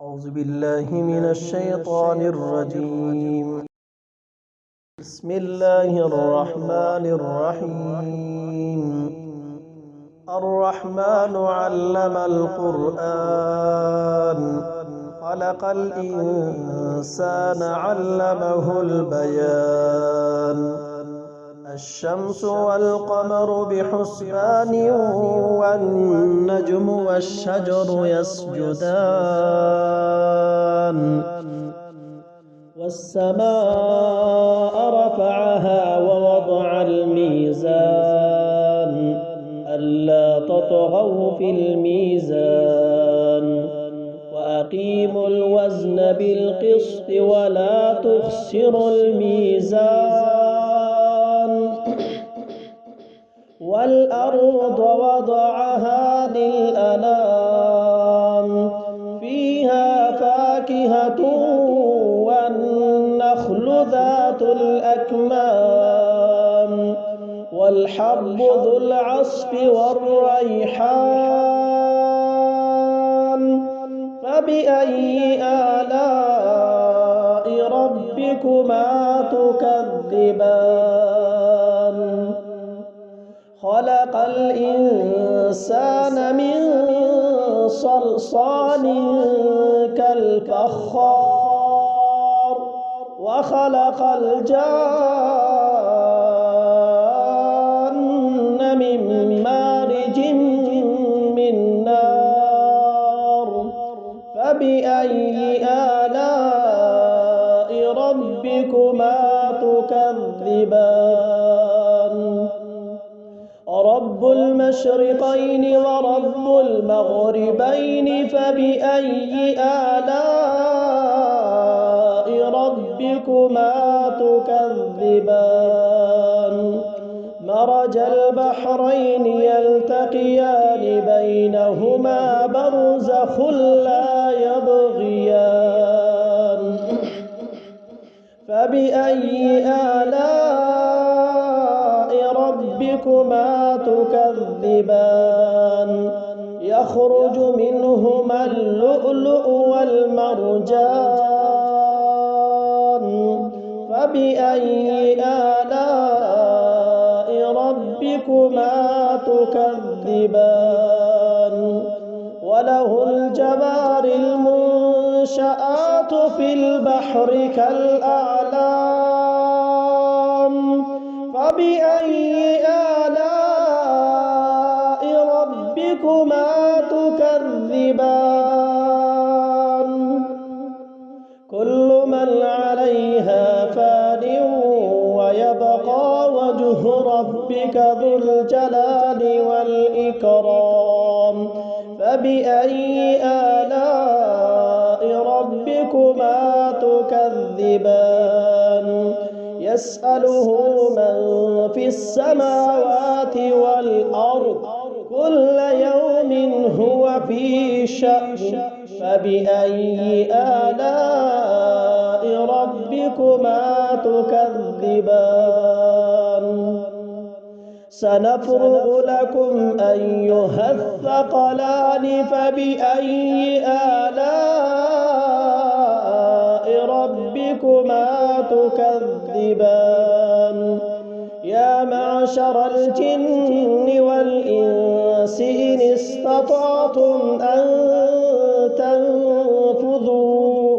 أعوذ بالله من الشيطان الرجيم. بسم الله الرحمن الرحيم. الرحمن علم القرآن خلق الإنسان علمه البيان. الشمس والقمر بحسبان والنجم والشجر يسجدان والسماء رفعها ووضع الميزان ألا تطغوا في الميزان وأقيموا الوزن بالقسط ولا تخسروا الميزان والأرض وضعها للأنام فيها فاكهة والنخل ذات الأكمام والحب ذو العصف والريحان فبأي آلاء ربكما تكذبان خلق الإنسان من صلصال كالفخار وخلق الجان من مارج من نار فبأي آلاء ربكما تكذبان رب المشرقين ورب المغربين فبأي آلاء ربكما تكذبان مرج البحرين يلتقيان بينهما برزخ لا يبغيان فبأي آلاء ربكما تكذبان يخرج منهما اللؤلؤ والمرجان فبأي آلاء ربكما تكذبان وله الجوار المنشآت في البحر كالأعلام فبأي آلاء ربكما تكذبان كل من عليها فان ويبقى وجه ربك ذو الجلال والإكرام فبأي آلاء ربكما تكذبان يسأله من في السماوات والأرض كل يوم هو في شأن فبأي آلاء ربكما تكذبان سنفرغ لكم أيها الثقلان فبأي آلاء ربكما تكذبان يا معشر الجن والإنس إن استطعتم أن تنفذوا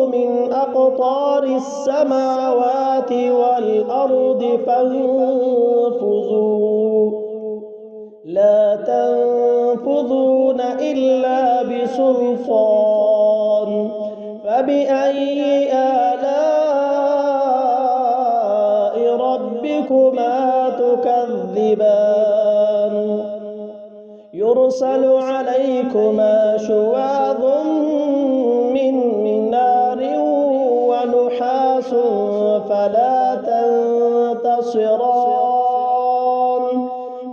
من أقطار السماوات والأرض فانفذوا لا تنفذون إلا بسلطان فبأي آلاء ربكما تكذبان يرسل عليكما شواظ من نار ونحاس فلا تنتصران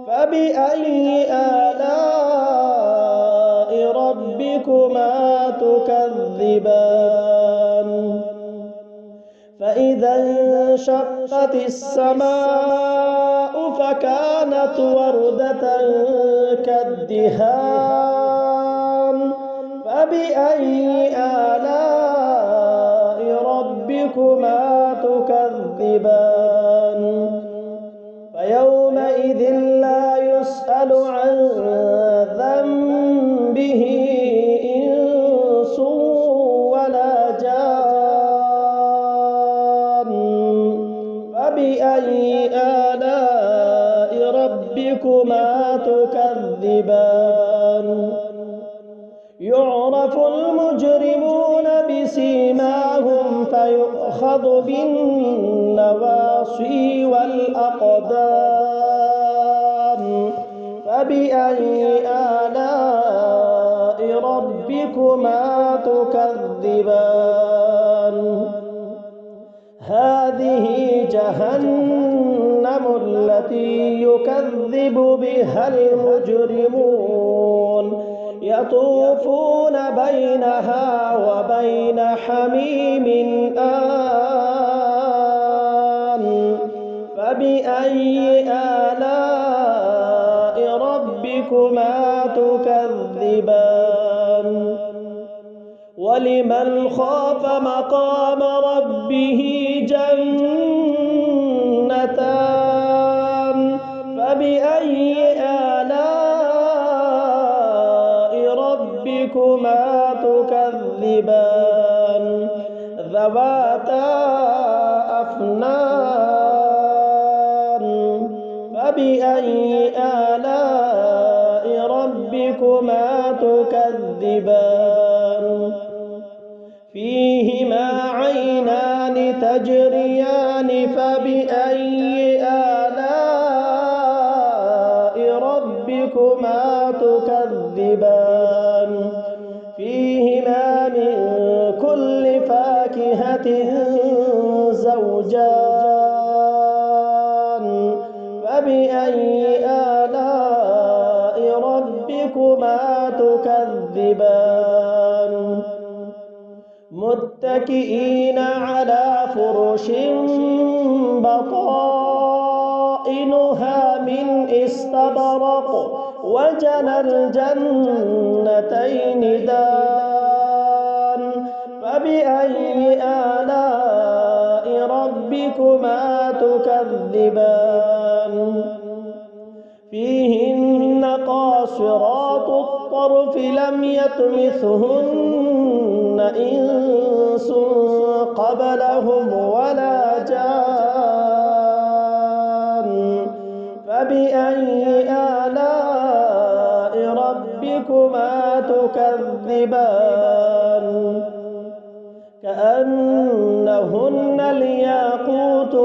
فبأي آلاء ربكما تكذبان فإذا انشقت السماء فكانت وردة كالدهان فبأي آلاء ربكما تكذبان فيومئذ لا يسأل عن ذنبه إنس ولا جان فبأي آلاء ربكما تكذبان يعرف المجرمون بسيماهم فيؤخذ بالنواصي والأقدام فبأي آلاء ربكما تكذبان هذه جهنم التي يكذب بها المجرمون يطوفون بينها وبين حميم آن فبأي آلاء ربكما تكذبان ولمن خاف مقام ربه جنتان فبأي آلاء ربكما تكذبان ذواتا أفنان فبأي آلاء ربكما تكذبان فيهما عينان تجريان فبأي آلاء ربكما تكذبان فيهما من كل فاكهة زوجان فبأي آلاء ربكما تكذبان متكئين على فرش بطائنها من استبرق وجنى الجنتين دان فبأي آلاء ربكما تكذبان فيهن قاصرات الطرف لم يطمثهن إنس قبلهم ولا جان فبأي آلاء ربكما تكذبان كأنهن الياقوت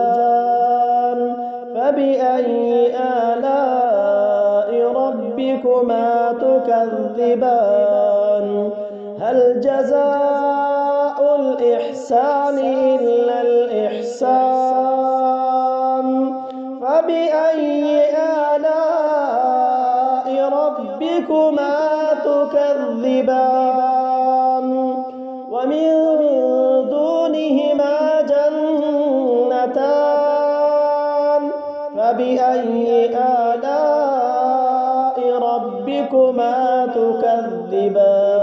والمرجان فبأي آلاء ربكما تكذبان هل جزاء الإحسان إلا الإحسان فبأي آلاء ربكما تكذبان ومن دونهما جنتان فبأي آلاء ربكما تكذبان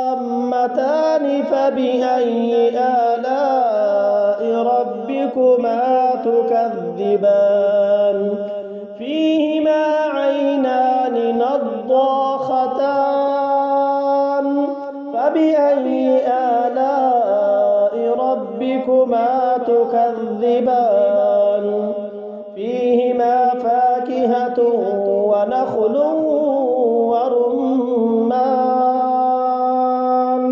مدهامتان فبأي آلاء ربكما تكذبان فيهما عينان نضاختان فبأي آلاء ربكما تكذبان فيهما فاكهة ونخل ورمان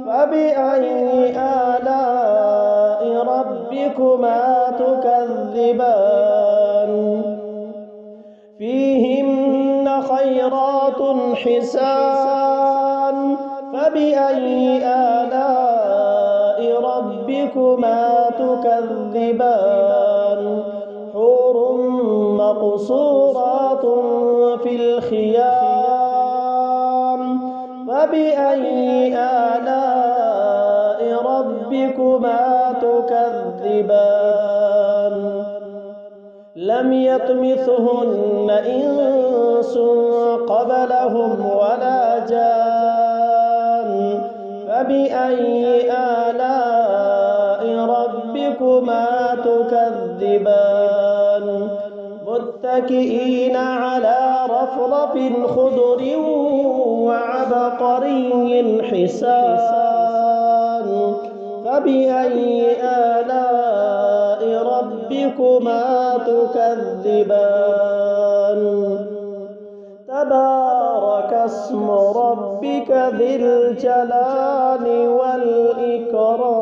فبأي آلاء ربكما تكذبان فيهن خيرات حسان فبأي آلاء ربكما تكذبان حور مقصورات في الخيام فبأي آلاء ربكما تكذبان لم يطمثهن إنس قبلهم ولا جان فبأي آلاء ربكما تكذبان متكئين على رفرف خضر وعبقري حسان فبأي آلاء ربكما تكذبان تبارك اسم ربك ذي الجلال والإكرام